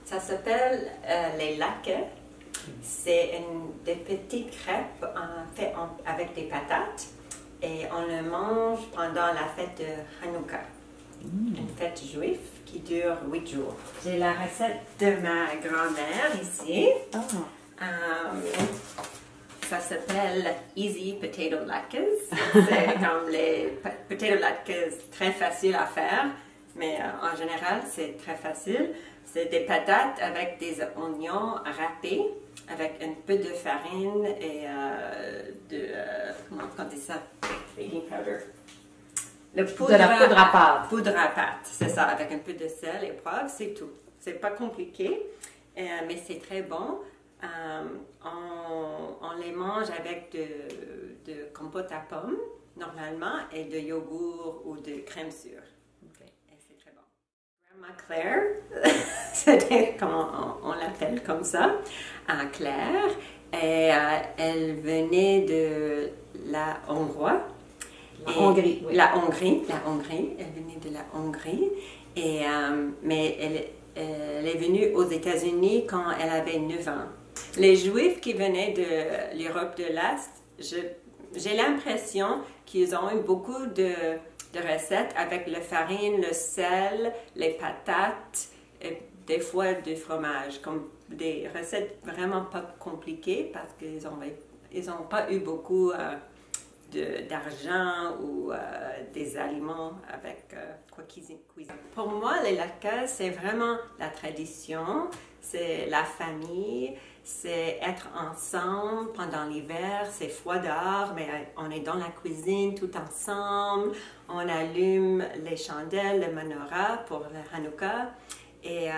Ça s'appelle les latkes. C'est des petites crêpes faites avec des patates et on le mange pendant la fête de Hanouka, une fête juive qui dure 8 jours. J'ai la recette de ma grand-mère ici. Ça s'appelle Easy Potato Latkes. C'est comme les potato latkes très faciles à faire, mais en général c'est très facile. C'est des patates avec des oignons râpés, avec un peu de farine et comment on dit ça? Baking powder. De la poudre à pâte. Poudre à pâte, c'est ça, avec un peu de sel et poivre, c'est tout. C'est pas compliqué, mais c'est très bon. On les mange avec de compote à pommes, normalement, et de yogourt ou de crème sûre. Okay. Et c'est très bon. Grandma Claire, c'était comment on l'appelle comme ça, Claire, et elle venait de la Hongrois. Hongrie, oui. La Hongrie, elle venait de la Hongrie, mais elle est venue aux États-Unis quand elle avait 9 ans. Les Juifs qui venaient de l'Europe de l'Est, j'ai l'impression qu'ils ont eu beaucoup de recettes avec la farine, le sel, les patates, et des fois du fromage, comme des recettes vraiment pas compliquées parce qu'ils n'ont pas eu beaucoup d'argent ou des aliments avec quoi cuisiner. Pour moi, les latkes, c'est vraiment la tradition, c'est la famille, c'est être ensemble pendant l'hiver, c'est froid dehors, mais on est dans la cuisine tout ensemble, on allume les chandelles, le menorah pour le Hanouka et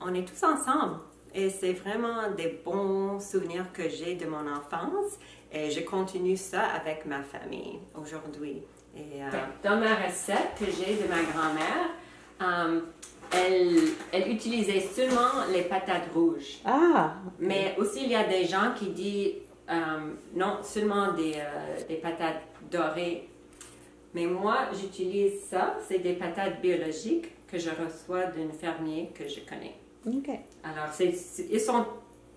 on est tous ensemble. Et c'est vraiment des bons souvenirs que j'ai de mon enfance. Et je continue ça avec ma famille aujourd'hui. Et dans ma recette que j'ai de ma grand-mère, elle utilisait seulement les patates rouges. Mais aussi, il y a des gens qui disent non, seulement des patates dorées. Mais moi, j'utilise ça. C'est des patates biologiques que je reçois d'un fermier que je connais. OK. Alors, ils sont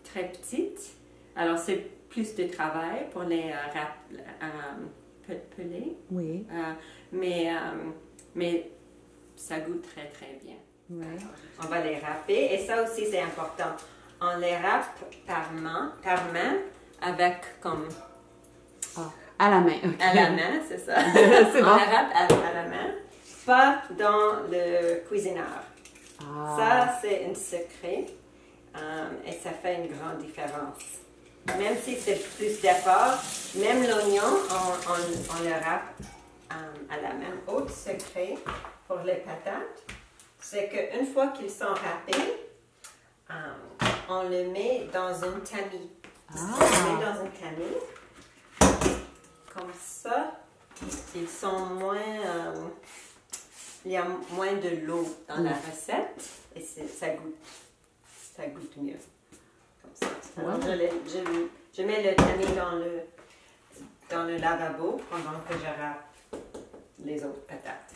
très petites. Alors, c'est plus de travail pour les peler. Oui. Mais ça goûte très, très bien. Ouais. Alors, on va les râper. Et ça aussi, c'est important. On les râpe par main avec comme... à la main. Okay. À la main, c'est ça. C'est bon. On les râpe à la main, pas dans le cuisineur. Ça, c'est un secret et ça fait une grande différence. Même si c'est plus d'effort, même l'oignon, on le râpe à la main. Autre secret pour les patates, c'est qu'une fois qu'ils sont râpés, on le met dans une tamis. On le met dans une tamis. Comme ça, ils sont moins... il y a moins de l'eau dans la recette et ça goûte mieux. Comme ça. Alors, je mets le tamis dans le lavabo pendant que je râpe les autres patates.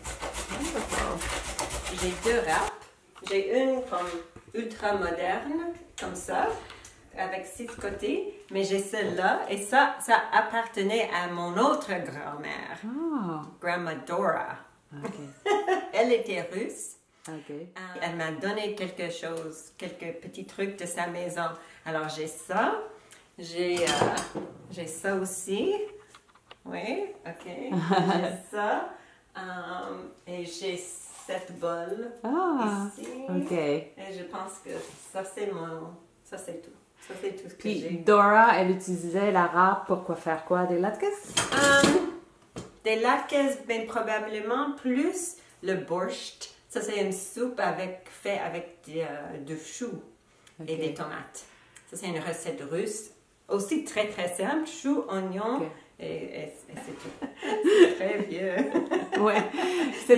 J'ai 2 râpes. J'ai une comme ultra moderne, comme ça, avec 6 côtés, mais j'ai celle-là et ça appartenait à mon autre grand-mère, Grandma Dora. Okay. Elle était russe. Okay. Elle m'a donné quelque chose, quelques petits trucs de sa maison. Alors j'ai ça, j'ai ça aussi. Oui, ok. J'ai ça. Et j'ai cette bol ici. Ok. Et je pense que ça c'est tout. Ça c'est tout ce que j'ai. Dora, elle utilisait la râpe pour faire quoi? Des latkes? Des latkes, bien probablement plus le borscht. Ça, c'est une soupe faite avec du chou et des tomates. Ça, c'est une recette russe. Aussi très, très simple. Chou, oignon et c'est tout. C'est très vieux. Oui.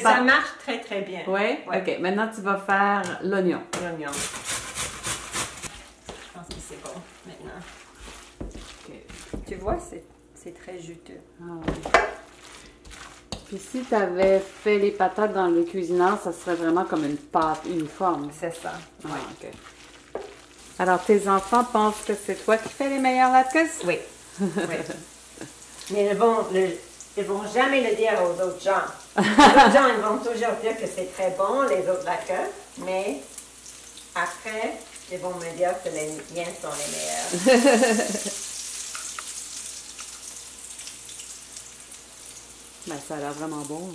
Ça marche très, très bien. Oui? Ouais. OK. Maintenant, tu vas faire l'oignon. L'oignon. Je pense que c'est bon maintenant. Okay. Tu vois, c'est très juteux. Puis Puis si tu avais fait les patates dans le cuisineur, ça serait vraiment comme une pâte uniforme. C'est ça. Ah, OK. Alors, tes enfants pensent que c'est toi qui fais les meilleurs latkes? Oui. Oui. Mais ils vont jamais le dire aux autres gens. Les autres gens, ils vont toujours dire que c'est très bon, les autres latkes, mais après, ils vont me dire que les miens sont les meilleurs. Ben, ça a l'air vraiment bon.